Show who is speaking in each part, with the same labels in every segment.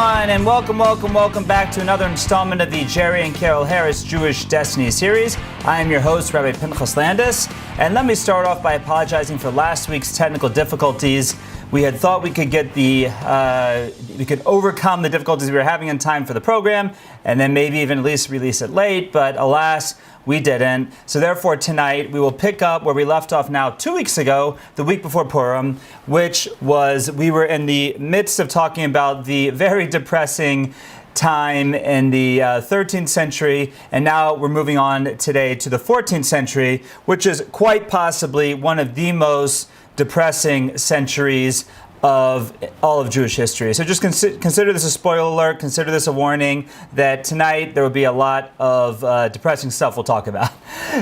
Speaker 1: everyone, and welcome back to another installment of the Jerry and Carol Harris Jewish Destiny series. I am your host, Rabbi Pinchas Landis, and let me start off by apologizing for last week's technical difficulties. We had thought we could we could overcome the difficulties we were having in time for the program, and then maybe even at least release it late, but alas, we didn't. So therefore tonight we will pick up where we left off now 2 weeks ago, the week before Purim, which was, we were in the midst of talking about the very depressing time in the 13th century, and now we're moving on today to the 14th century, which is quite possibly one of the most depressing centuries of all of Jewish history. So just consider this a spoiler alert, consider this a warning that tonight there will be a lot of depressing stuff we'll talk about.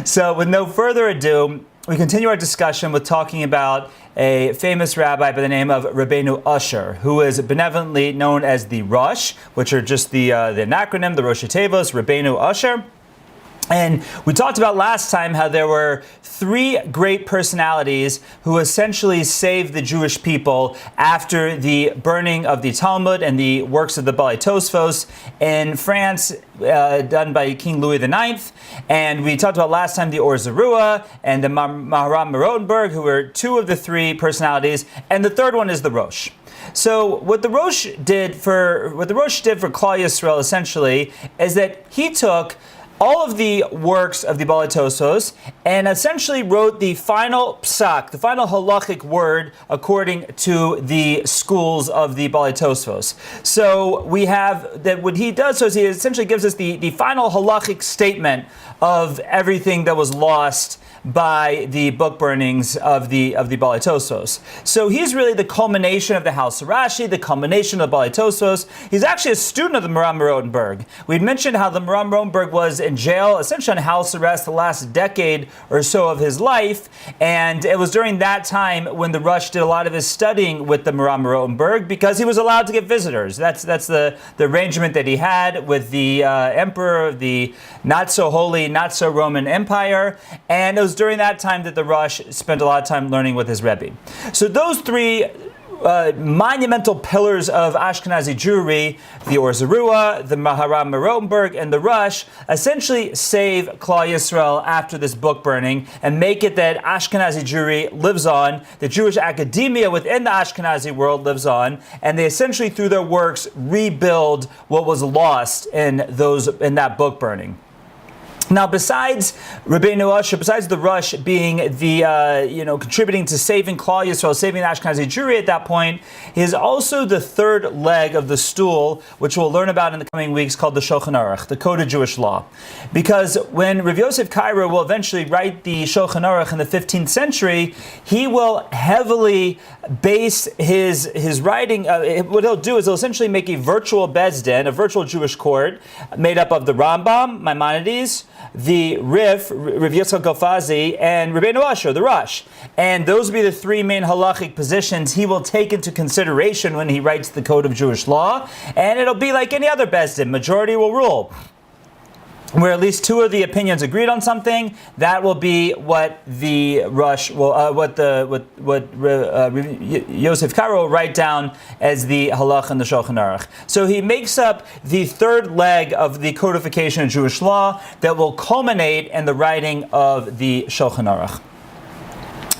Speaker 1: So with no further ado, we continue our discussion with talking about a famous rabbi by the name of Rabbeinu Usher, who is benevolently known as the Rosh, which are just the acronym, the Rosh Tevos, Rabbeinu Usher. And we talked about last time how there were three great personalities who essentially saved the Jewish people after the burning of the Talmud and the works of the Baalei Tosfos in France, done by King Louis IX. And we talked about last time the Or Zarua and the Maharam Rotenberg, who were two of the three personalities, and the third one is the Rosh. So what the Rosh did for Klal Yisrael essentially is that he took all of the works of the Baalei Tosfos and essentially wrote the final psak, the final halachic word according to the schools of the Baalei Tosfos. So we have that what he does is he essentially gives us the final halachic statement of everything that was lost by the book burnings of the Baalei Tosfos. So he's really the culmination of the House of Rashi, the culmination of the Baalei Tosfos. He's actually a student of the Maharam Rotenberg. We'd mentioned how the Maharam Rotenberg was in jail, essentially on house arrest, the last decade or so of his life, and it was during that time when the Rosh did a lot of his studying with the Maharam Rotenberg because he was allowed to get visitors. That's the arrangement that he had with the emperor of the not so holy, not so Roman Empire, and it was during that time that the Rosh spent a lot of time learning with his Rebbe. So those three monumental pillars of Ashkenazi Jewry, the Or Zarua, the Maharam Rotenberg, and the Rosh, essentially save Klal Yisrael after this book burning and make it that Ashkenazi Jewry lives on, the Jewish academia within the Ashkenazi world lives on, and they essentially, through their works, rebuild what was lost in that book burning. Now, besides Rabbeinu Usher, besides the Rosh being the, contributing to saving Klal Yisrael, saving the Ashkenazi Jewry at that point, he is also the third leg of the stool, which we'll learn about in the coming weeks, called the Shulchan Aruch, the Code of Jewish Law. Because when Rav Yosef Kairo will eventually write the Shulchan Aruch in the 15th century, he will heavily base his writing, what he'll do is he'll essentially make a virtual Beis Din, a virtual Jewish court, made up of the Rambam, Maimonides, the Rav Yitzchak Alfazi, and Rabbeinu Usher, the Rosh. And those will be the three main halachic positions he will take into consideration when he writes the Code of Jewish Law. And it'll be like any other Beis Din, majority will rule. Where at least two of the opinions agreed on something, that will be what the Rosh will, Yosef Karo will write down as the halach and the Shulchan Aruch. So he makes up the third leg of the codification of Jewish law that will culminate in the writing of the Shulchan Aruch.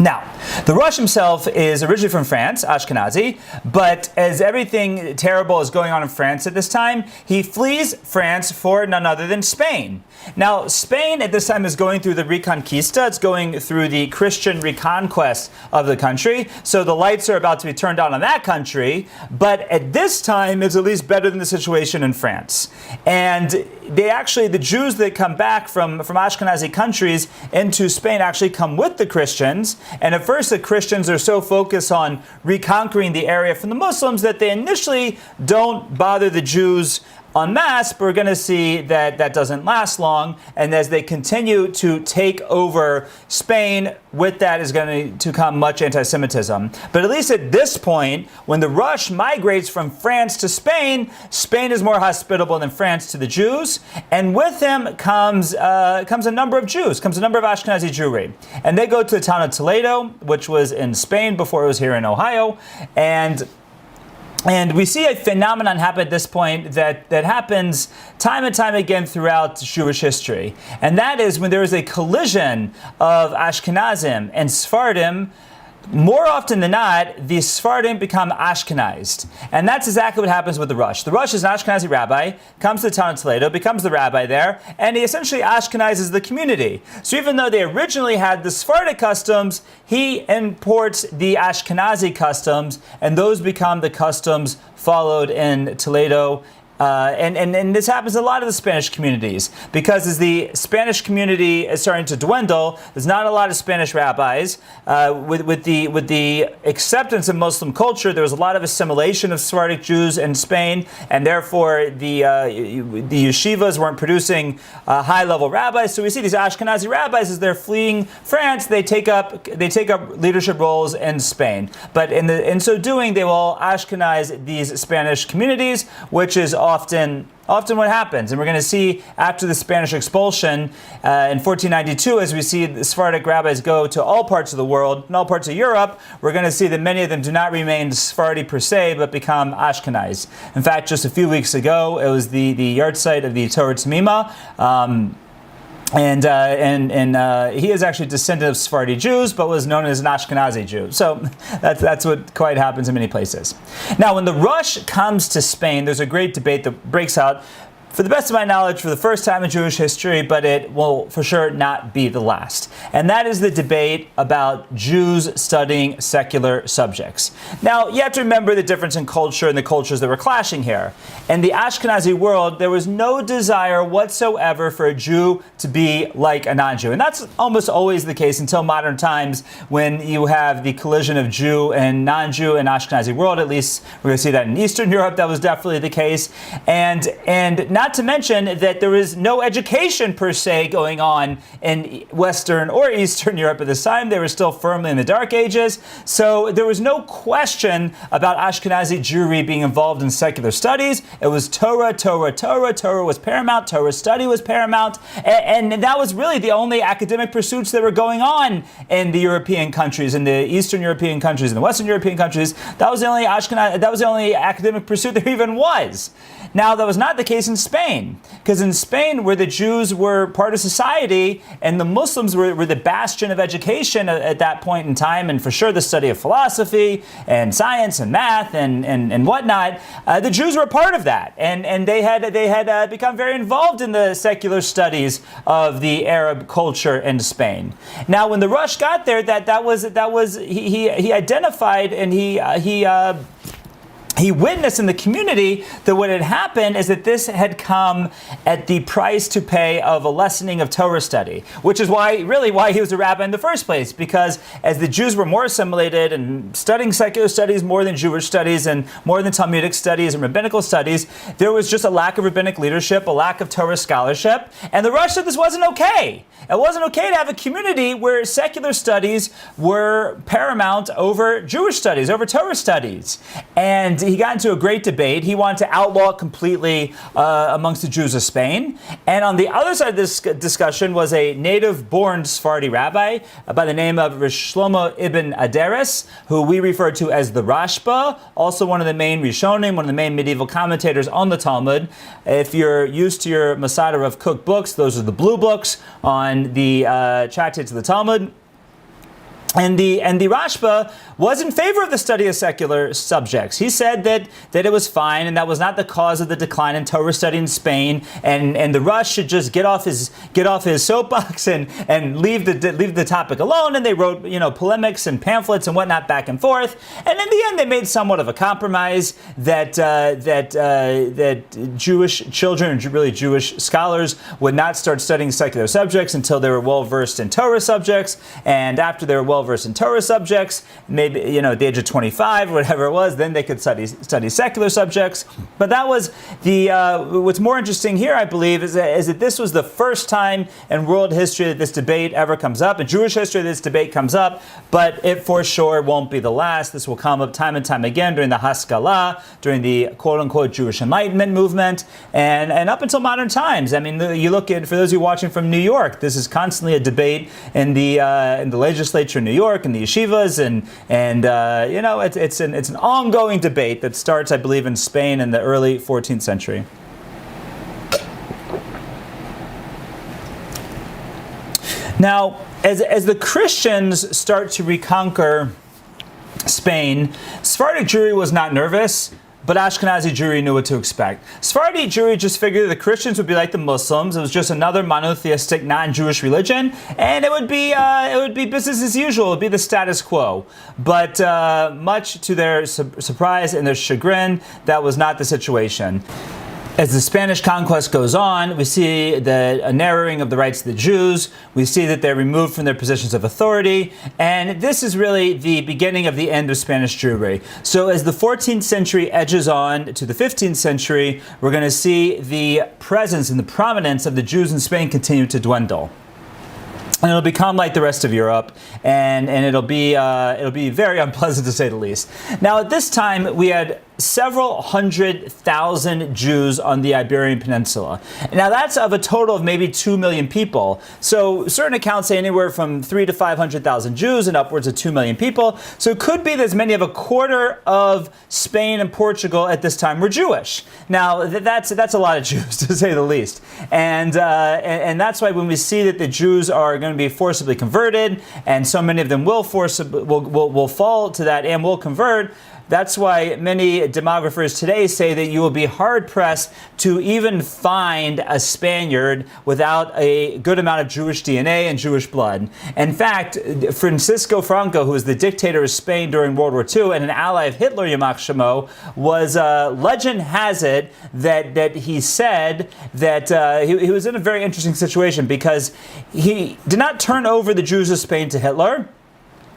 Speaker 1: Now, the Rosh himself is originally from France, Ashkenazi, but as everything terrible is going on in France at this time, he flees France for none other than Spain. Now, Spain at this time is going through the Reconquista. It's going through the Christian reconquest of the country. So the lights are about to be turned on that country, but at this time it's at least better than the situation in France. And the Jews that come back from Ashkenazi countries into Spain actually come with the Christians. And at first the Christians are so focused on reconquering the area from the Muslims that they initially don't bother the Jews en masse, but we're going to see that that doesn't last long. And as they continue to take over Spain, with that is going to come much anti-Semitism. But at least at this point, when the Rosh migrates from France to Spain, Spain is more hospitable than France to the Jews. And with him comes a number of Jews, comes a number of Ashkenazi Jewry. And they go to the town of Toledo, which was in Spain before it was here in Ohio. And And we see a phenomenon happen at this point that happens time and time again throughout Jewish history. And that is when there is a collision of Ashkenazim and Sfardim. More often than not, the Sfardim become Ashkenized. And that's exactly what happens with the Rosh. The Rosh is an Ashkenazi rabbi, comes to the town of Toledo, becomes the rabbi there, and he essentially Ashkenizes the community. So even though they originally had the Sephardic customs, he imports the Ashkenazi customs, and those become the customs followed in Toledo. And this happens in a lot of the Spanish communities, because as the Spanish community is starting to dwindle, there's not a lot of Spanish rabbis. With the acceptance of Muslim culture, there was a lot of assimilation of Sephardic Jews in Spain, and therefore the yeshivas weren't producing high-level rabbis. So we see these Ashkenazi rabbis, as they're fleeing France, they take up leadership roles in Spain. But in so doing, they will Ashkenize these Spanish communities, which is often what happens. And we're going to see after the Spanish expulsion in 1492, as we see the Sephardic rabbis go to all parts of the world, in all parts of Europe, we're going to see that many of them do not remain Sephardi per se, but become Ashkenaz. In fact, just a few weeks ago, it was the yahrzeit of the Torah Tamima. And he is actually a descendant of Sephardi Jews, but was known as an Ashkenazi Jew. So that's what quite happens in many places. Now, when the Rosh comes to Spain, there's a great debate that breaks out, for the best of my knowledge, for the first time in Jewish history, but it will for sure not be the last. And that is the debate about Jews studying secular subjects. Now, you have to remember the difference in culture and the cultures that were clashing here. In the Ashkenazi world, there was no desire whatsoever for a Jew to be like a non-Jew. And that's almost always the case until modern times, when you have the collision of Jew and non-Jew in Ashkenazi world. At least we're going to see that in Eastern Europe, that was definitely the case. And not to mention that there is no education per se going on in Western or Eastern Europe at this time. They were still firmly in the Dark Ages. So there was no question about Ashkenazi Jewry being involved in secular studies. It was Torah. Torah was paramount. Torah study was paramount. And that was really the only academic pursuits that were going on in the European countries, in the Eastern European countries, in the Western European countries. That was the only academic pursuit there even was. Now, that was not the case in Spain, because in Spain, where the Jews were part of society and the Muslims were the bastion of education at that point in time, and for sure the study of philosophy and science and math and whatnot, the Jews were a part of that, and they had become very involved in the secular studies of the Arab culture in Spain. Now, when the Rosh got there, he identified and he witnessed in the community that what had happened is that this had come at the price to pay of a lessening of Torah study, which is why he was a rabbi in the first place, because as the Jews were more assimilated and studying secular studies more than Jewish studies and more than Talmudic studies and rabbinical studies, there was just a lack of rabbinic leadership, a lack of Torah scholarship, and the Rosh said this wasn't okay. It wasn't okay to have a community where secular studies were paramount over Jewish studies, over Torah studies. And he got into a great debate. He wanted to outlaw it completely amongst the Jews of Spain. And on the other side of this discussion was a native-born Sephardi rabbi by the name of Rish Shlomo ibn Aderes, who we refer to as the Rashba, also one of the main Rishonim, one of the main medieval commentators on the Talmud. If you're used to your Masada of Cook books, those are the blue books on the tractates of the Talmud. And the Rashba was in favor of the study of secular subjects. He said that it was fine, and that was not the cause of the decline in Torah study in Spain. And the Rosh should just get off his soapbox and leave the topic alone. And they wrote polemics and pamphlets and whatnot back and forth. And in the end, they made somewhat of a compromise that Jewish children and really Jewish scholars would not start studying secular subjects until they were well versed in Torah subjects. And after they were well versed in Torah subjects, maybe at the age of 25 or whatever it was, then they could study secular subjects. But that was what's more interesting here, I believe, is that this was the first time in world history that this debate ever comes up. In Jewish history, this debate comes up, but it for sure won't be the last. This will come up time and time again during the Haskalah, during the quote-unquote Jewish Enlightenment movement, and up until modern times. I mean, you look at, for those of you watching from New York, this is constantly a debate in the legislature in New York and the yeshivas, and it's an ongoing debate that starts, I believe, in Spain in the early 14th century. Now, as the Christians start to reconquer Spain, Sephardic Jewry was not nervous, but Ashkenazi Jewry knew what to expect. Sephardi Jewry just figured that the Christians would be like the Muslims. It was just another monotheistic, non-Jewish religion, and it would be business as usual. It would be the status quo. But much to their surprise and their chagrin, that was not the situation. As the Spanish conquest goes on, we see a narrowing of the rights of the Jews. We see that they're removed from their positions of authority. And this is really the beginning of the end of Spanish Jewry. So as the 14th century edges on to the 15th century, we're going to see the presence and the prominence of the Jews in Spain continue to dwindle. And it'll become like the rest of Europe, and it'll be very unpleasant to say the least. Now, at this time, we had several 100,000 Jews on the Iberian Peninsula. Now, that's of a total of maybe 2 million people. So certain accounts say anywhere from 300,000 to 500,000 Jews and upwards of 2 million people. So it could be that as many of a quarter of Spain and Portugal at this time were Jewish. Now, that's a lot of Jews, to say the least. And that's why when we see that the Jews are going to be forcibly converted, and so many of them will fall to that and will convert, that's why many demographers today say that you will be hard-pressed to even find a Spaniard without a good amount of Jewish DNA and Jewish blood. In fact, Francisco Franco, who was the dictator of Spain during World War II and an ally of Hitler, Yamach Shemo, legend has it that he said that he was in a very interesting situation because he did not turn over the Jews of Spain to Hitler.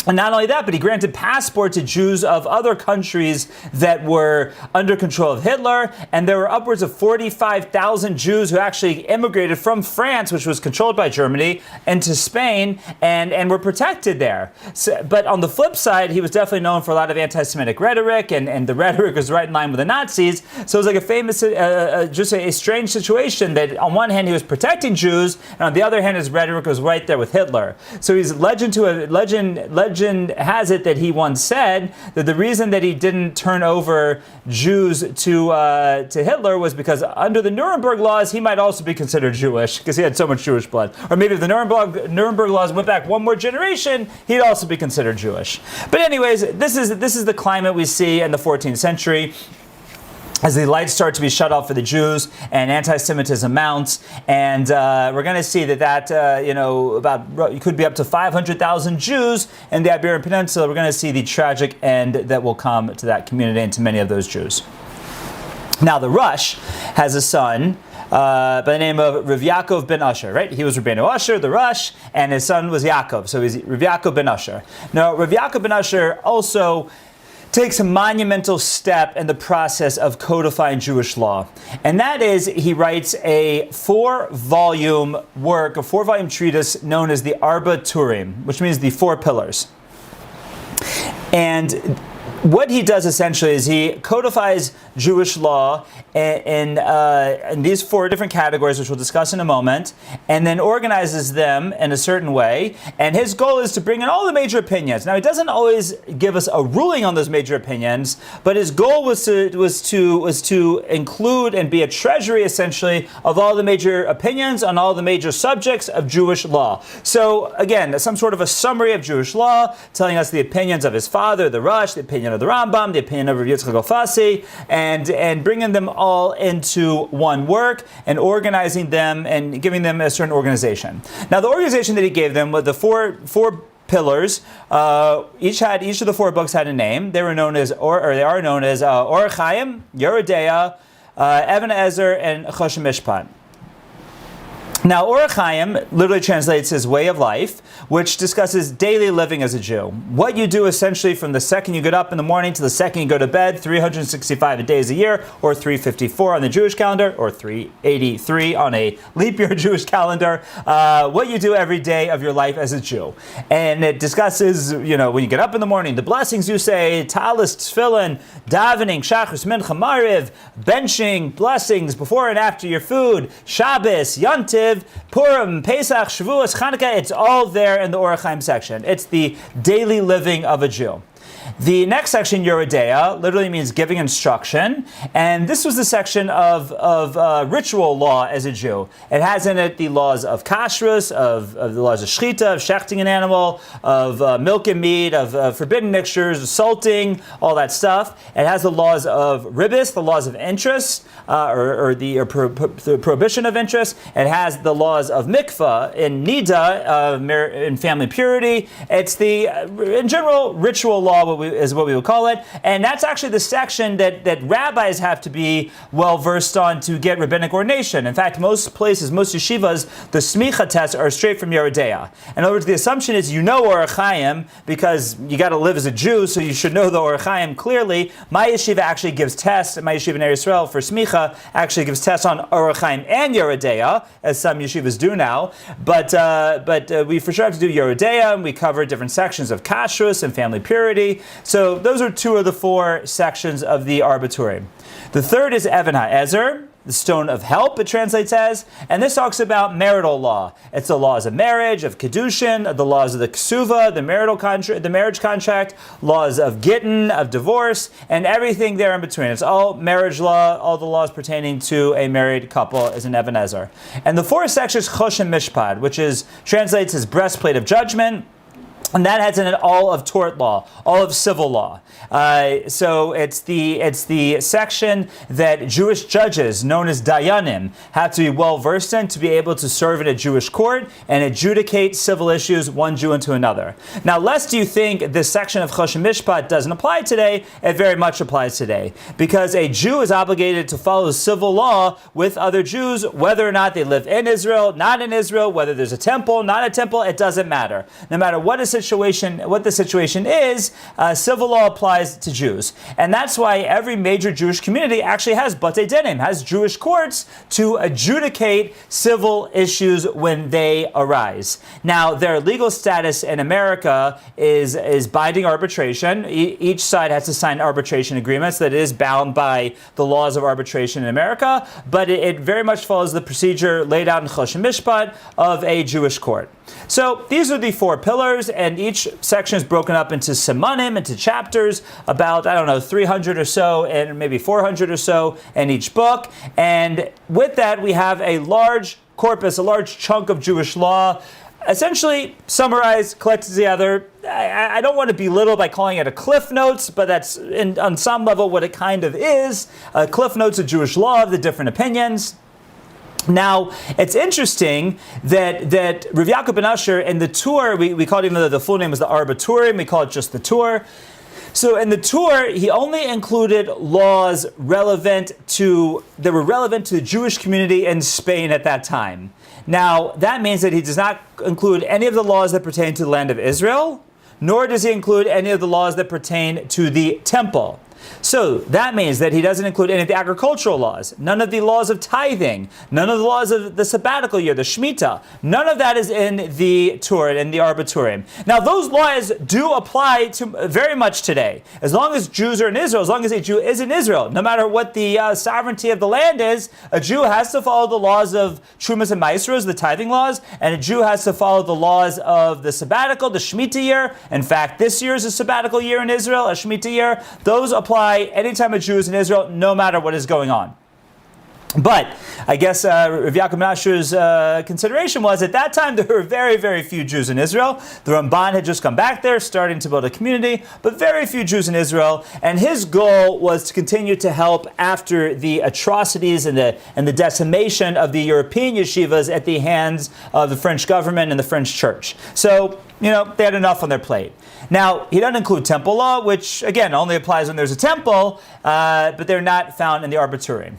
Speaker 1: And not only that, but he granted passports to Jews of other countries that were under control of Hitler. And there were upwards of 45,000 Jews who actually immigrated from France, which was controlled by Germany, into Spain and were protected there. So, but on the flip side, he was definitely known for a lot of anti-Semitic rhetoric, and the rhetoric was right in line with the Nazis. So it was like a famous, just a strange situation that on one hand he was protecting Jews, and on the other hand his rhetoric was right there with Hitler. So he's legend has it that he once said that the reason that he didn't turn over Jews to Hitler was because under the Nuremberg laws he might also be considered Jewish because he had so much Jewish blood. Or maybe if the Nuremberg laws went back one more generation, he'd also be considered Jewish. But anyways, this is the climate we see in the 14th century. As the lights start to be shut off for the Jews and anti-Semitism mounts, and we're going to see that it could be up to 500,000 Jews in the Iberian Peninsula. We're going to see the tragic end that will come to that community and to many of those Jews. Now, the Rush has a son by the name of Rav Yaakov ben Asher, right? He was Rabbeinu Asher, the Rush, and his son was Yaakov, so he's Rav Yaakov ben Asher. Now, Rav Yaakov ben Asher also takes a monumental step in the process of codifying Jewish law. And that is, he writes a 4-volume work, a 4-volume treatise known as the Arba Turim, which means the 4 pillars. And what he does essentially is he codifies Jewish law in these 4 different categories, which we'll discuss in a moment, and then organizes them in a certain way. And his goal is to bring in all the major opinions. Now, he doesn't always give us a ruling on those major opinions, but his goal was to include and be a treasury, essentially, of all the major opinions on all the major subjects of Jewish law. So, again, some sort of a summary of Jewish law, telling us the opinions of his father, the Rush, the opinion of the Rambam, the opinion of Rav Yitzchak Alfasi, and bringing them all into one work and organizing them and giving them a certain organization. Now, the organization that he gave them was the four pillars. Each of the 4 books had a name. They are known as Orach Chaim, Yeridea, Even Ezer, and Choshen Mishpat. Now, Orach Chaim literally translates as way of life, which discusses daily living as a Jew. What you do essentially from the second you get up in the morning to the second you go to bed, 365 days a year, or 354 on the Jewish calendar, or 383 on a leap year Jewish calendar, what you do every day of your life as a Jew. And it discusses, when you get up in the morning, the blessings you say, talis, tefillin, davening, shachris, mincha, mariv, benching, blessings before and after your food, Shabbos, Yontiv, Kiv, Purim, Pesach, Shavuos, Chanukah, it's all there in the Orach Chaim section. It's the daily living of a Jew. The next section, Yeridea, literally means giving instruction, and this was the section of ritual law as a Jew. It has in it the laws of kashrus, of the laws of shechita, of shechting an animal, of milk and meat, of forbidden mixtures, of salting, all that stuff. It has the laws of ribis, the laws of interest, the prohibition of interest. It has the laws of mikvah, in nida, in family purity. It's the, in general, ritual law, is what we would call it, and that's actually the section that rabbis have to be well versed on to get rabbinic ordination. In fact, most places, most yeshivas, the smicha tests are straight from Yeridea. In other words, the assumption is you know Orach Chaim because you got to live as a Jew, so you should know the Orach Chaim clearly. My yeshiva actually gives tests, my yeshiva in Eretz Yisrael for smicha actually gives tests on Orach Chaim and Yeridea, as some yeshivas do now. But we for sure have to do Yeridea, and we cover different sections of kashrus and family purity. So those are two of the four sections of the Arbiturium. The third is Even HaEzer, the stone of help, it translates as, and this talks about marital law. It's the laws of marriage, of kedushin, the laws of the ksuva, the marriage contract, laws of gittin, of divorce, and everything there in between. It's all marriage law, all the laws pertaining to a married couple is an Even HaEzer. And the fourth section is Choshen Mishpad, which translates as breastplate of judgment. And that has in it all of tort law, all of civil law. So it's the section that Jewish judges, known as dayanim, have to be well versed in to be able to serve in a Jewish court and adjudicate civil issues one Jew into another. Now, lest you think this section of Choshen Mishpat doesn't apply today, it very much applies today, because a Jew is obligated to follow civil law with other Jews, whether or not they live in Israel, not in Israel, whether there's a temple, not a temple, it doesn't matter. No matter what the situation is, civil law applies to Jews. And that's why every major Jewish community actually has batei dinim, has Jewish courts to adjudicate civil issues when they arise. Now, their legal status in America is binding arbitration. Each side has to sign arbitration agreements that is bound by the laws of arbitration in America, but it very much follows the procedure laid out in Choshen Mishpat of a Jewish court. So these are the four pillars, and each section is broken up into simanim, into chapters, about, 300 or so, and maybe 400 or so in each book. And with that, we have a large corpus, a large chunk of Jewish law, essentially summarized, collected together. I don't want to belittle by calling it a Cliff Notes, but that's on some level what it kind of is. Cliff Notes of Jewish law, of the different opinions. Now, it's interesting that Rav Yaakov ben Asher in the tour, we call it, even though the full name is the Arbiturium, we call it just the tour. So in the tour, he only included laws that were relevant to the Jewish community in Spain at that time. Now, that means that he does not include any of the laws that pertain to the land of Israel, nor does he include any of the laws that pertain to the temple. So that means that he doesn't include any of the agricultural laws, none of the laws of tithing, none of the laws of the sabbatical year, the Shemitah. None of that is in the Torah, in the Arbiturium. Now, those laws do apply to very much today. As long as Jews are in Israel, as long as a Jew is in Israel, no matter what the sovereignty of the land is, a Jew has to follow the laws of Trumas and Maasros, the tithing laws, and a Jew has to follow the laws of the sabbatical, the Shemitah year. In fact, this year is a sabbatical year in Israel, a Shemitah year. Those apply anytime a Jew is in Israel, no matter what is going on. But I guess Rav Yaakov ben Asher's consideration was at that time there were very, very few Jews in Israel. The Ramban had just come back there, starting to build a community, but very few Jews in Israel. And his goal was to continue to help after the atrocities and the decimation of the European yeshivas at the hands of the French government and the French church. So, they had enough on their plate. Now, he doesn't include temple law, which, again, only applies when there's a temple, but they're not found in the Arbiturium.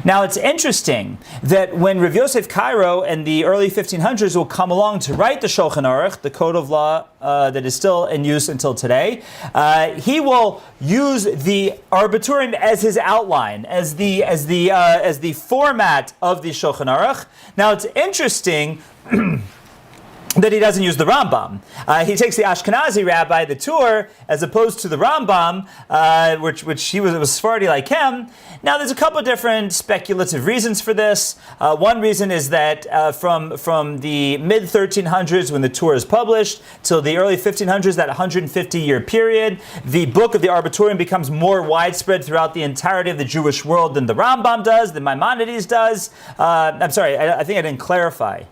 Speaker 1: Now, it's interesting that when Rav Yosef Cairo in the early 1500s will come along to write the Shulchan Aruch, the code of law that is still in use until today, he will use the Arbiturium as his outline, as the format of the Shulchan Aruch. Now, it's interesting that he doesn't use the Rambam. He takes the Ashkenazi rabbi, the Tur, as opposed to the Rambam, which he was Sfardi like him. Now, there's a couple of different speculative reasons for this. One reason is that from the mid-1300s, when the Tur is published, till the early 1500s, that 150-year period, the book of the Arbitorium becomes more widespread throughout the entirety of the Jewish world than the Rambam does, than Maimonides does. I'm sorry, I think I didn't clarify.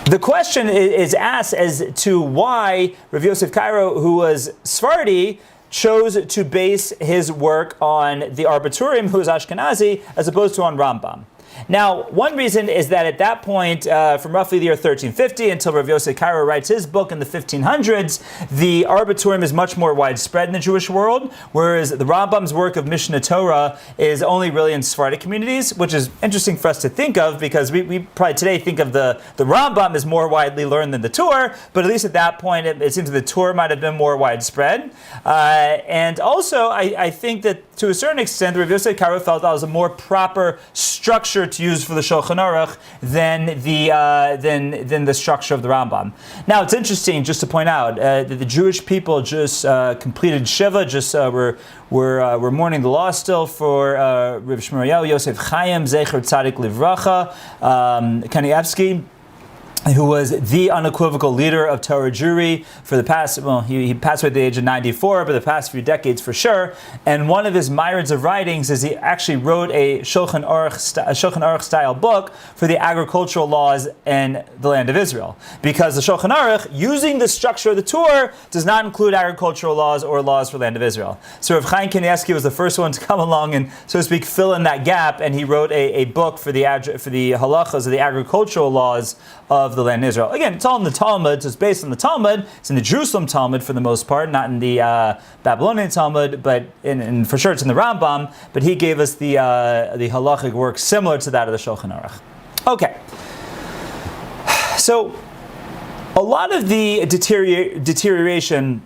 Speaker 1: The question is asked as to why Rav Yosef Cairo, who was Sfardi, chose to base his work on the Arbitorium, who is Ashkenazi, as opposed to on Rambam. Now, one reason is that at that point, from roughly the year 1350 until Rav Yosef Cairo writes his book in the 1500s, the Arbitorium is much more widespread in the Jewish world, whereas the Rambam's work of Mishnah Torah is only really in Sephardic communities, which is interesting for us to think of, because we probably today think of the Rambam as more widely learned than the Torah, but at least at that point, it seems that the Torah might have been more widespread. And also, I think that to a certain extent, Rav Yosef Cairo felt that was a more proper structure to use for the Shulchan Aruch than the structure of the Rambam. Now, it's interesting just to point out that the Jewish people just completed Shiva, we're mourning the loss still for Rav Shmuel Yosef Chaim Zecher Tzadik Livracha Kanievsky, who was the unequivocal leader of Torah Jewry for the past, he passed away at the age of 94, but the past few decades for sure. And one of his myriads of writings is he actually wrote a Shulchan Aruch style book for the agricultural laws in the land of Israel. Because the Shulchan Aruch, using the structure of the Torah, does not include agricultural laws or laws for the land of Israel. So Rav Chaim Kanievsky was the first one to come along and, so to speak, fill in that gap, and he wrote a book for the halachas of the agricultural laws of the land of Israel. Again, it's all in the Talmud, so it's based on the Talmud. It's in the Jerusalem Talmud for the most part, not in the Babylonian Talmud, but and for sure it's in the Rambam, but he gave us the halachic work similar to that of the Shulchan Aruch. Okay. So, a lot of the deterioration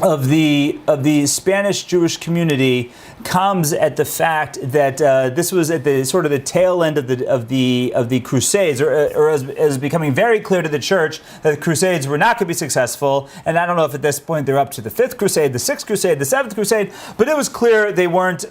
Speaker 1: of the Spanish Jewish community comes at the fact that this was at the sort of the tail end of the Crusades, or as becoming very clear to the church that the Crusades were not going to be successful. And I don't know if at this point they're up to the 5th Crusade, the 6th Crusade, the 7th Crusade, but it was clear they weren't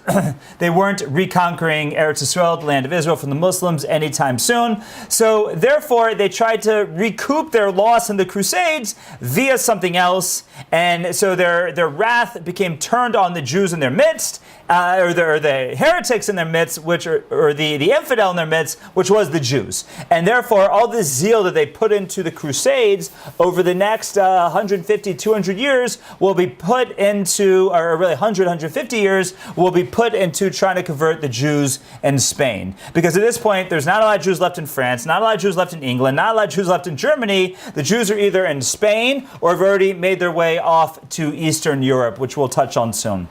Speaker 1: reconquering Eretz Yisrael, the land of Israel, from the Muslims anytime soon. So therefore, they tried to recoup their loss in the Crusades via something else, and so their wrath became turned on the Jews in their midst, or the heretics in their midst, or the infidel in their midst, which was the Jews. And therefore, all this zeal that they put into the Crusades over the next 150, 200 years will be put into, or really 100, 150 years, will be put into trying to convert the Jews in Spain. Because at this point, there's not a lot of Jews left in France, not a lot of Jews left in England, not a lot of Jews left in Germany. The Jews are either in Spain or have already made their way off to Eastern Europe, which we'll touch on soon.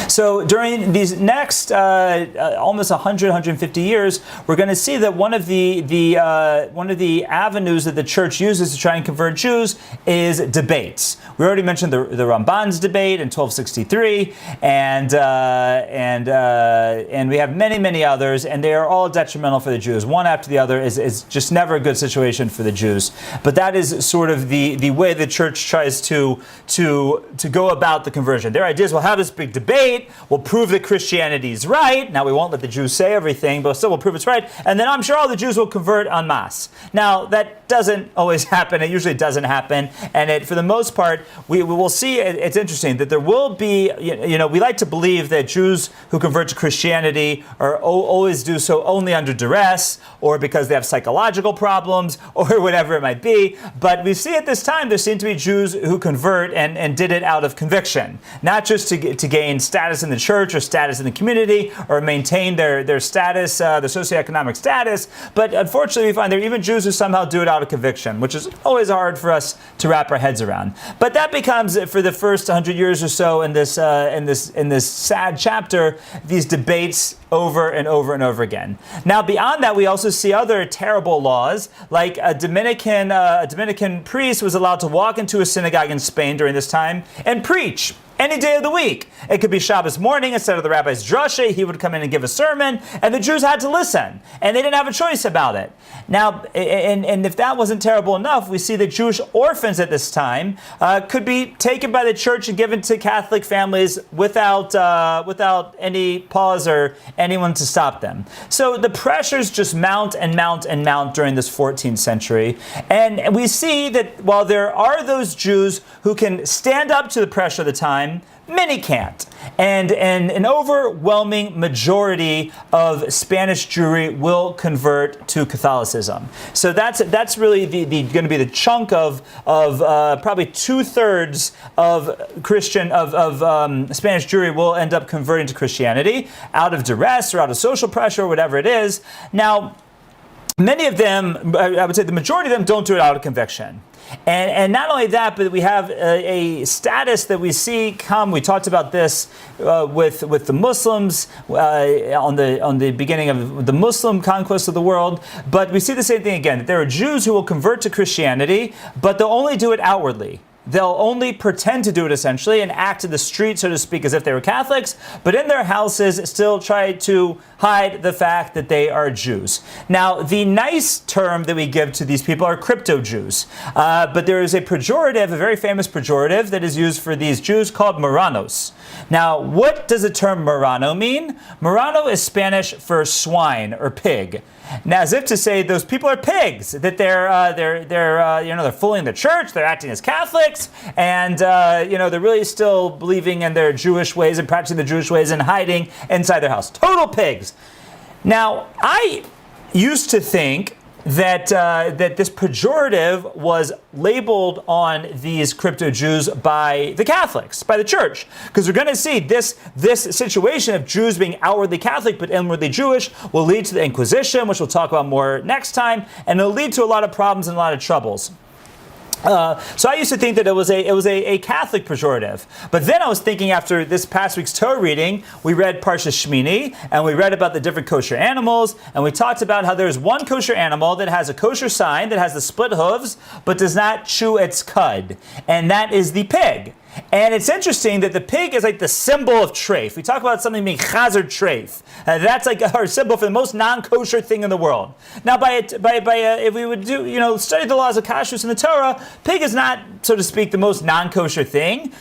Speaker 1: So during these next almost 100, 150 years, we're going to see that one of the avenues that the church uses to try and convert Jews is debates. We already mentioned the Ramban's debate in 1263, and we have many others, and they are all detrimental for the Jews. One after the other is just never a good situation for the Jews. But that is sort of the way the church tries to go about the conversion. Their idea is, we'll have this big debate. We'll prove that Christianity is right. Now, we won't let the Jews say everything, but still we'll prove it's right. And then I'm sure all the Jews will convert en masse. Now, that doesn't always happen. It usually doesn't happen. And for the most part, we will see, it's interesting, that there will be, we like to believe that Jews who convert to Christianity always do so only under duress, or because they have psychological problems, or whatever it might be. But we see at this time, there seem to be Jews who convert and did it out of conviction, not just to gain status in the church or status in the community or maintain their status, their socioeconomic status. But unfortunately, we find there are even Jews who somehow do it out of conviction, which is always hard for us to wrap our heads around. But that becomes, for the first 100 years or so in this sad chapter, these debates over and over and over again. Now, beyond that, we also see other terrible laws, like a Dominican priest was allowed to walk into a synagogue in Spain during this time and preach. any day of the week. It could be Shabbos morning instead of the rabbi's drasha. He would come in and give a sermon, and the Jews had to listen, and they didn't have a choice about it. Now, and if that wasn't terrible enough, we see that Jewish orphans at this time could be taken by the church and given to Catholic families without any pause or anyone to stop them. So the pressures just mount and mount and mount during this 14th century, and we see that while there are those Jews who can stand up to the pressure of the time, many can't. And an overwhelming majority of Spanish Jewry will convert to Catholicism. So that's really going to be the chunk of probably 2/3 of Spanish Jewry will end up converting to Christianity out of duress or out of social pressure or whatever it is. Now, many of them, I would say the majority of them, don't do it out of conviction. And not only that, but we have a status that we see come. We talked about this with the Muslims on the beginning of the Muslim conquest of the world. But we see the same thing again. That there are Jews who will convert to Christianity, but they'll only do it outwardly. They'll only pretend to do it essentially and act in the street, so to speak, as if they were Catholics, but in their houses still try to hide the fact that they are Jews. Now, the nice term that we give to these people are crypto-Jews, but there is a pejorative, a very famous pejorative that is used for these Jews called Marranos. Now, what does the term Marrano mean? Marrano is Spanish for swine or pig. Now, as if to say those people are pigs, that they're fooling the church, they're acting as Catholics, and they're really still believing in their Jewish ways and practicing the Jewish ways and hiding inside their house. Total pigs. Now, I used to think that this pejorative was labeled on these crypto Jews by the Catholics, by the church, because we're going to see this situation of Jews being outwardly Catholic but inwardly Jewish will lead to the Inquisition, which we'll talk about more next time, and it'll lead to a lot of problems and a lot of troubles. So I used to think that it was a Catholic pejorative. But then I was thinking, after this past week's Torah reading, we read Parshas Shmini, and we read about the different kosher animals, and we talked about how there's one kosher animal that has a kosher sign, that has the split hooves, but does not chew its cud, and that is the pig. And it's interesting that the pig is like the symbol of treif. We talk about something being chazer treif. That's like our symbol for the most non-kosher thing in the world. Now, if we would study the laws of kashrus in the Torah, pig is not, so to speak, the most non-kosher thing.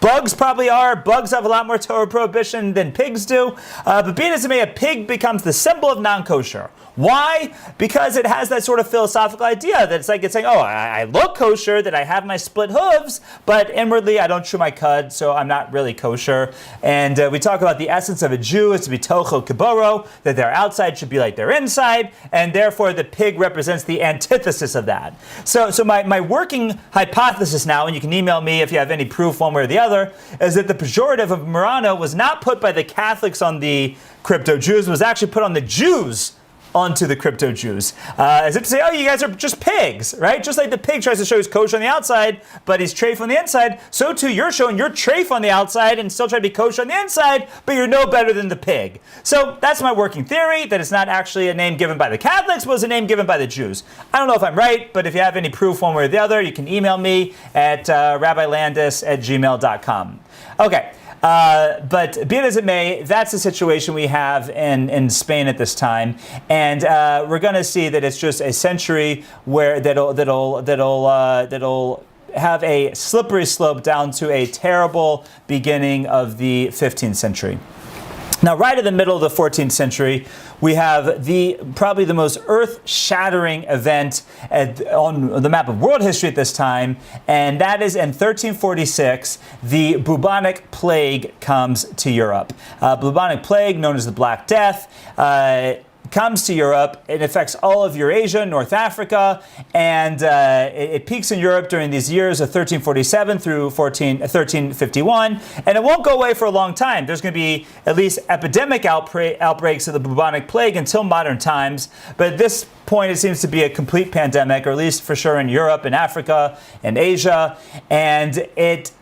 Speaker 1: Bugs probably are. Bugs have a lot more Torah prohibition than pigs do. But being as it may, a pig becomes the symbol of non-kosher. Why? Because it has that sort of philosophical idea that it's saying, oh, I look kosher, that I have my split hooves, but inwardly I don't chew my cud, so I'm not really kosher. And we talk about the essence of a Jew is to be tocho kiboro, that their outside should be like their inside, and therefore the pig represents the antithesis of that. So my working hypothesis now, and you can email me if you have any proof one way or the other, is that the pejorative of Marrano was not put by the Catholics on the crypto Jews, was actually put on the Jews onto the crypto Jews. As if to say, oh, you guys are just pigs, right? Just like the pig tries to show he's kosher on the outside, but he's treif on the inside, so too you're showing you're treif on the outside and still try to be kosher on the inside, but you're no better than the pig. So that's my working theory, that it's not actually a name given by the Catholics, but it's a name given by the Jews. I don't know if I'm right, but if you have any proof one way or the other, you can email me at rabbilandis@gmail.com. Okay. But be it as it may, that's the situation we have in Spain at this time, and we're going to see that it's just a century where that'll have a slippery slope down to a terrible beginning of the 15th century. Now, right in the middle of the 14th century, we have probably the most earth-shattering event on the map of world history at this time, and that is in 1346, the Bubonic Plague comes to Europe. Bubonic Plague, known as the Black Death, comes to Europe. It affects all of Eurasia, North Africa, and it peaks in Europe during these years of 1347 through 1351, and it won't go away for a long time. There's going to be at least epidemic outbreaks of the bubonic plague until modern times, but at this point it seems to be a complete pandemic, or at least for sure in Europe and Africa and Asia, and it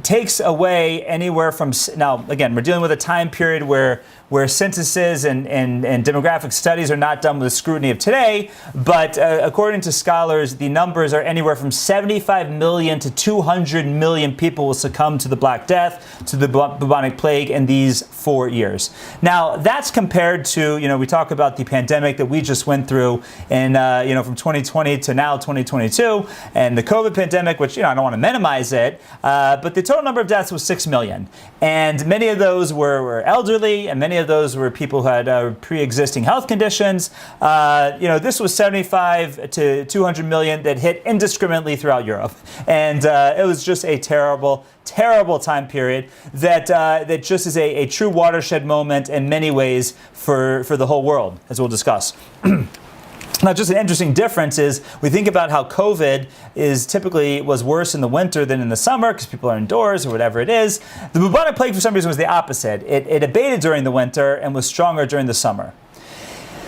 Speaker 1: takes away anywhere from, now again, we're dealing with a time period where where censuses and demographic studies are not done with the scrutiny of today. But according to scholars, the numbers are anywhere from 75 million to 200 million people will succumb to the Black Death, to the bubonic plague in these 4 years. Now, that's compared to, we talk about the pandemic that we just went through in, from 2020 to now 2022, and the COVID pandemic, which, I don't want to minimize it, but the total number of deaths was 6 million. And many of those were elderly, and many of those were people who had pre-existing health conditions. This was 75 to 200 million that hit indiscriminately throughout Europe. And it was just a terrible, terrible time period that just is a true watershed moment in many ways for the whole world, as we'll discuss. Now, just an interesting difference is we think about how COVID was worse in the winter than in the summer because people are indoors or whatever it is. The bubonic plague, for some reason, was the opposite. It abated during the winter and was stronger during the summer.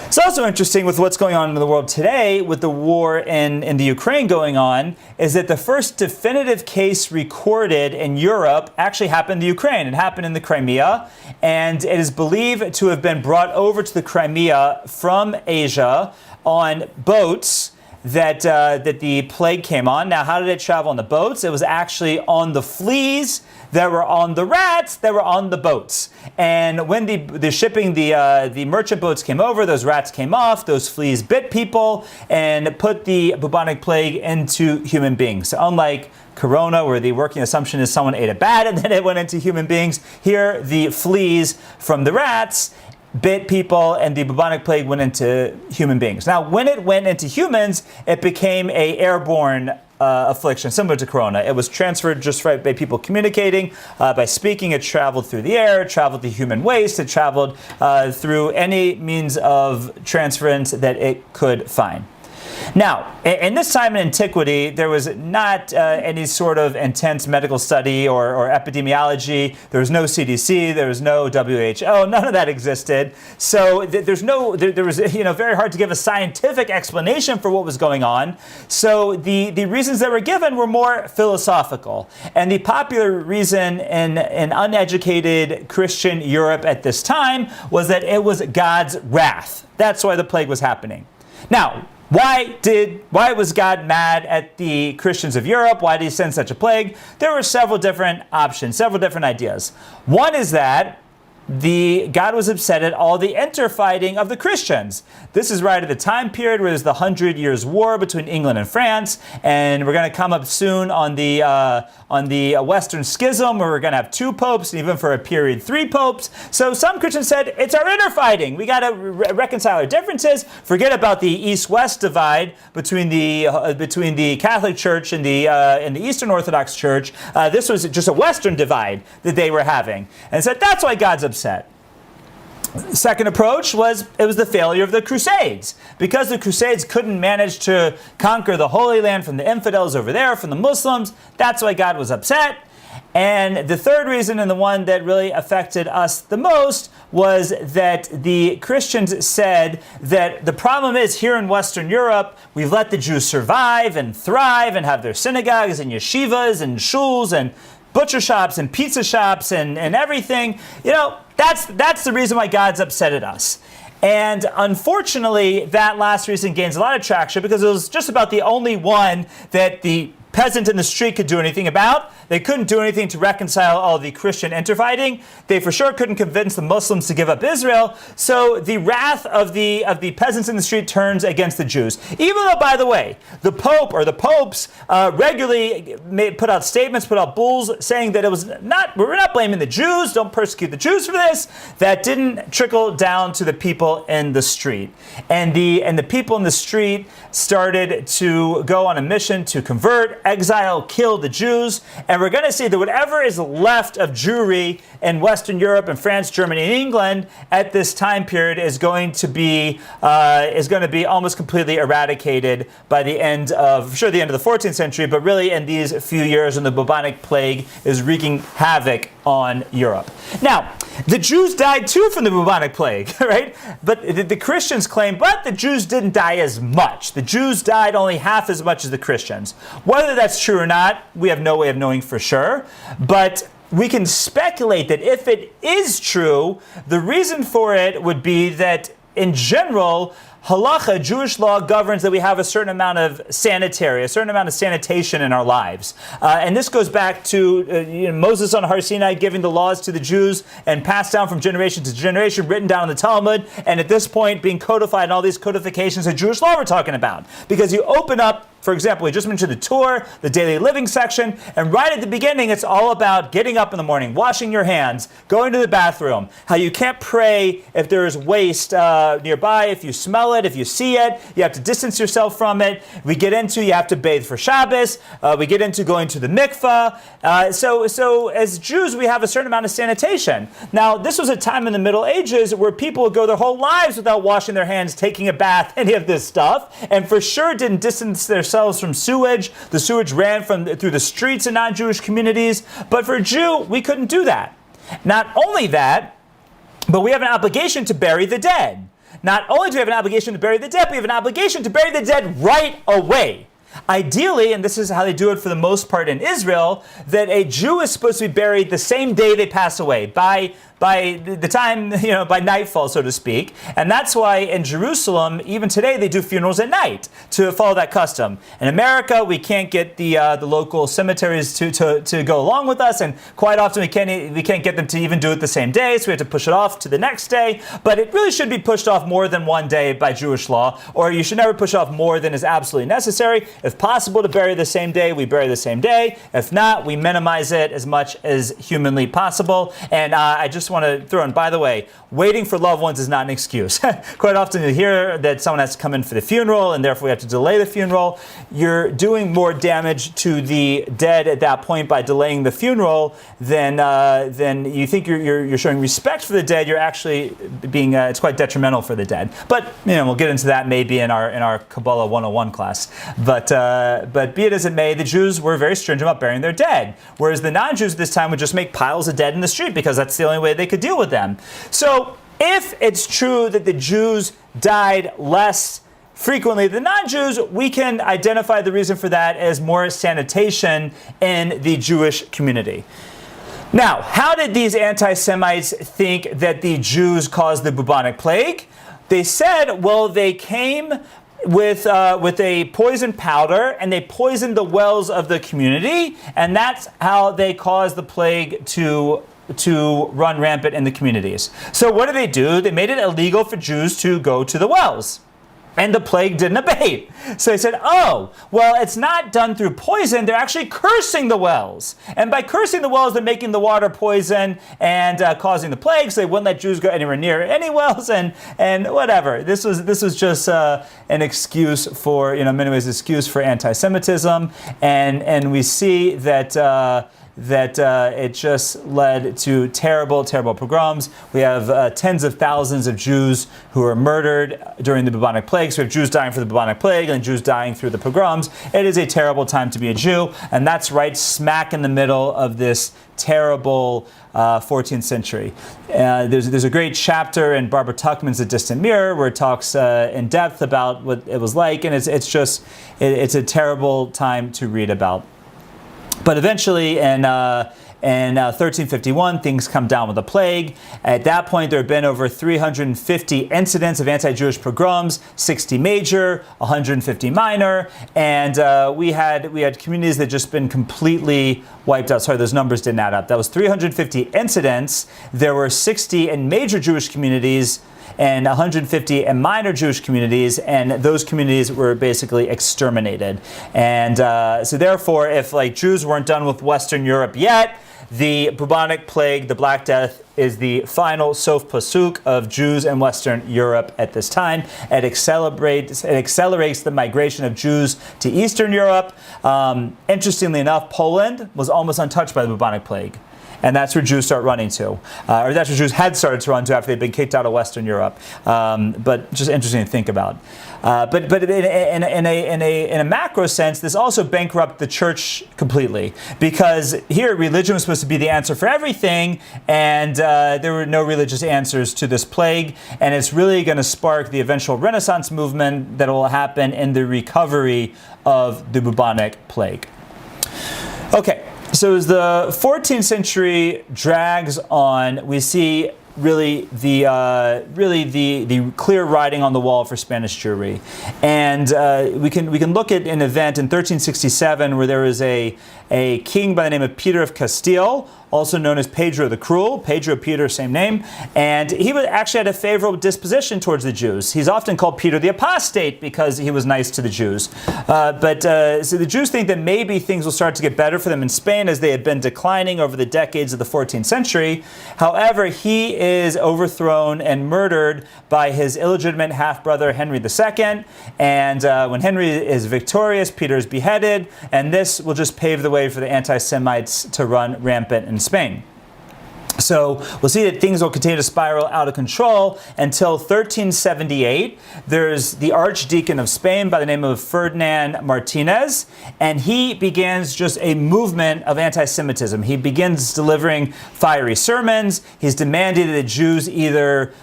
Speaker 1: It's also interesting with what's going on in the world today with the war in the Ukraine going on is that the first definitive case recorded in Europe actually happened in the Ukraine. It happened in the Crimea, and it is believed to have been brought over to the Crimea from Asia on boats that the plague came on. Now, how did it travel on the boats? It was actually on the fleas that were on the rats that were on the boats. And when the merchant boats came over, those rats came off, those fleas bit people and put the bubonic plague into human beings. So unlike Corona, where the working assumption is someone ate a bat and then it went into human beings, here the fleas from the rats bit people, and the bubonic plague went into human beings. Now, when it went into humans, it became a airborne affliction, similar to Corona. It was transferred just by people communicating, by speaking. It traveled through the air, it traveled through human waste, it traveled through any means of transference that it could find. Now, in this time in antiquity, there was not any sort of intense medical study or epidemiology. There was no CDC. There was no WHO. None of that existed. So there was very hard to give a scientific explanation for what was going on. So the reasons that were given were more philosophical. And the popular reason in uneducated Christian Europe at this time was that it was God's wrath. That's why the plague was happening. Now, why was God mad at the Christians of Europe? Why did he send such a plague? There were several different options, several different ideas. One is that God was upset at all the interfighting of the Christians. This is right at the time period where there's the 100 Years' War between England and France, and we're going to come up soon on the Western Schism, where we're going to have 2 popes, and even for a period 3 popes. So some Christians said, it's our interfighting. We got to reconcile our differences. Forget about the East-West divide between the Catholic Church and the Eastern Orthodox Church. This was just a Western divide that they were having, and said that's why God's upset. Second approach was the failure of the Crusades. Because the Crusades couldn't manage to conquer the Holy Land from the infidels over there, from the Muslims, that's why God was upset. And the third reason, and the one that really affected us the most, was that the Christians said that the problem is here in Western Europe, we've let the Jews survive and thrive and have their synagogues and yeshivas and shuls and butcher shops and pizza shops and everything. That's the reason why God's upset at us. And unfortunately, that last reason gains a lot of traction because it was just about the only one that the peasant in the street could do anything about. They couldn't do anything to reconcile all the Christian interfighting. They for sure couldn't convince the Muslims to give up Israel. So the wrath of the peasants in the street turns against the Jews. Even though, by the way, the Pope or the popes regularly put out statements, put out bulls saying that we're not blaming the Jews, don't persecute the Jews for this. That didn't trickle down to the people in the street. And the people in the street started to go on a mission to convert, exile, kill the Jews. And we're going to see that whatever is left of Jewry in Western Europe and France, Germany, and England at this time period is going to be almost completely eradicated by the end of the end of the 14th century, but really in these few years when the bubonic plague is wreaking havoc on Europe. Now, the Jews died too from the bubonic plague, right? But the Christians claim, but the Jews didn't die as much. The Jews died only half as much as the Christians. Whether that's true or not, we have no way of knowing for sure. But we can speculate that if it is true, the reason for it would be that in general, halacha, Jewish law, governs that we have a certain amount of sanitation in our lives. And this goes back to Moses on Har Sinai giving the laws to the Jews and passed down from generation to generation, written down in the Talmud, and at this point being codified in all these codifications of Jewish law we're talking about. Because you open up, for example, we just mentioned the Torah, the daily living section, and right at the beginning it's all about getting up in the morning, washing your hands, going to the bathroom, how you can't pray if there is waste nearby, if you smell it, if you see it, you have to distance yourself from it. We get into you have to bathe for Shabbos, we get into going to the mikvah. So as Jews we have a certain amount of sanitation. Now this was a time in the Middle Ages where people would go their whole lives without washing their hands, taking a bath, any of this stuff, and for sure didn't distance themselves from sewage. The sewage ran through the streets in non-Jewish communities. But for a Jew, we couldn't do that. Not only that, but we have an obligation to bury the dead. Not only do we have an obligation to bury the dead, we have an obligation to bury the dead right away. Ideally, and this is how they do it for the most part in Israel, that a Jew is supposed to be buried the same day they pass away, by the time, by nightfall, so to speak. And that's why in Jerusalem, even today, they do funerals at night to follow that custom. In America, we can't get the local cemeteries to go along with us, and quite often we can't get them to even do it the same day, so we have to push it off to the next day. But it really should be pushed off more than one day by Jewish law, or you should never push off more than is absolutely necessary. If possible to bury the same day, we bury the same day. If not, we minimize it as much as humanly possible. And I just want to throw in, by the way, waiting for loved ones is not an excuse. Quite often you hear that someone has to come in for the funeral and therefore we have to delay the funeral. You're doing more damage to the dead at that point by delaying the funeral than you think you're showing respect for the dead. You're actually being, it's quite detrimental for the dead. But, we'll get into that maybe in our Kabbalah 101 class. But be it as it may, the Jews were very stringent about burying their dead, whereas the non-Jews this time would just make piles of dead in the street because that's the only way they could deal with them. So if it's true that the Jews died less frequently than non-Jews, we can identify the reason for that as more sanitation in the Jewish community. Now, how did these anti-Semites think that the Jews caused the bubonic plague? They said, well, they came with a poison powder, and they poisoned the wells of the community, and that's how they caused the plague to run rampant in the communities. So what do? They made it illegal for Jews to go to the wells. And the plague didn't abate. So they said, oh, well, it's not done through poison. They're actually cursing the wells. And by cursing the wells, they're making the water poison and causing the plague. So they wouldn't let Jews go anywhere near any wells and whatever. This was just an excuse for, in many ways, an excuse for anti-Semitism. And we see that it just led to terrible, terrible pogroms. We have tens of thousands of Jews who were murdered during the bubonic plague. So we have Jews dying for the bubonic plague and Jews dying through the pogroms. It is a terrible time to be a Jew, and that's right smack in the middle of this terrible 14th century. There's a great chapter in Barbara Tuchman's The Distant Mirror where it talks in depth about what it was like, and it's a terrible time to read about. But eventually, in 1351, things come down with the plague. At that point, there have been over 350 incidents of anti-Jewish pogroms, 60 major, 150 minor, and we had communities that just been completely wiped out. Sorry, those numbers didn't add up. That was 350 incidents. There were 60 in major Jewish communities and 150 in minor Jewish communities, and those communities were basically exterminated. And so therefore, if Jews weren't done with Western Europe yet, the bubonic plague, the Black Death, is the final sof pasuk of Jews in Western Europe at this time. It accelerates the migration of Jews to Eastern Europe. Interestingly enough, Poland was almost untouched by the bubonic plague. And that's where Jews start running to, or that's where Jews had started to run to after they'd been kicked out of Western Europe. But just interesting to think about. But in a macro sense, this also bankrupted the church completely, because here religion was supposed to be the answer for everything, and there were no religious answers to this plague. And it's really going to spark the eventual Renaissance movement that will happen in the recovery of the bubonic plague. Okay. So as the 14th century drags on, we see really the clear writing on the wall for Spanish Jewry, and we can look at an event in 1367 where there was a king by the name of Peter of Castile, also known as Pedro the Cruel. Pedro, Peter, same name. And he actually had a favorable disposition towards the Jews. He's often called Peter the Apostate because he was nice to the Jews. So the Jews think that maybe things will start to get better for them in Spain as they had been declining over the decades of the 14th century. However, he is overthrown and murdered by his illegitimate half-brother Henry II. And when Henry is victorious, Peter is beheaded. And this will just pave the way for the anti-Semites to run rampant in Spain. So we'll see that things will continue to spiral out of control until 1378. There's the Archdeacon of Spain by the name of Ferdinand Martinez, and he begins just a movement of anti-Semitism. He begins delivering fiery sermons. He's demanding that the Jews either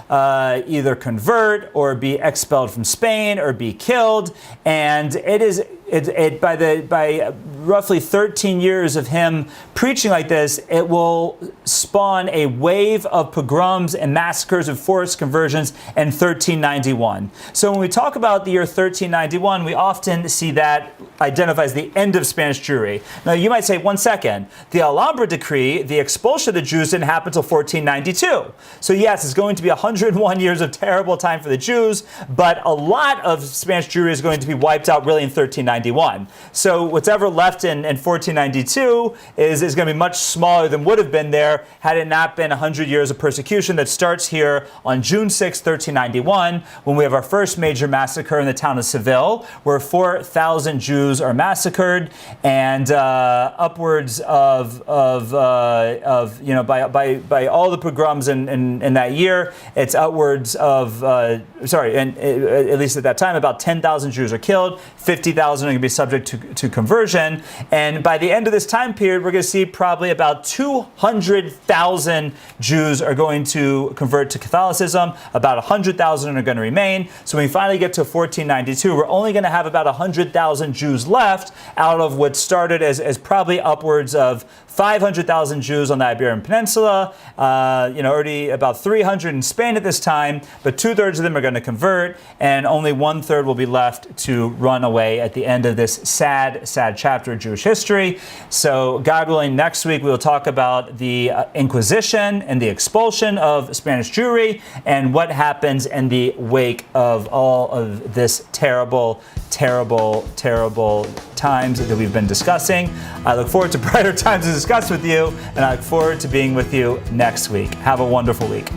Speaker 1: convert or be expelled from Spain or be killed. And by roughly 13 years of him preaching like this, it will spawn a wave of pogroms and massacres and forced conversions in 1391. So when we talk about the year 1391, we often see that identifies the end of Spanish Jewry. Now you might say, one second, the Alhambra decree, the expulsion of the Jews, didn't happen until 1492. So yes, it's going to be 101 years of terrible time for the Jews, but a lot of Spanish Jewry is going to be wiped out really in 1391. So what's ever left in 1492 is going to be much smaller than would have been there had it not been 100 years of persecution that starts here on June 6, 1391, when we have our first major massacre in the town of Seville, where 4,000 Jews are massacred, and upwards of by all the pogroms in that year, it's upwards of at least at that time, about 10,000 Jews are killed, 50,000 are going to be subject to conversion, and by the end of this time period, we're going to see probably about 200,000 Jews are going to convert to Catholicism, about 100,000 are going to remain. So when we finally get to 1492, we're only going to have about 100,000 Jews left out of what started as probably upwards of 500,000 Jews on the Iberian Peninsula, already about 300 in Spain at this time, but 2/3 of them are going to convert, and only 1/3 will be left to run away at the end of this sad, sad chapter of Jewish history. So God willing, next week we will talk about the Inquisition and the expulsion of Spanish Jewry and what happens in the wake of all of this terrible, terrible, terrible times that we've been discussing. I look forward to brighter times to discuss with you, and I look forward to being with you next week. Have a wonderful week.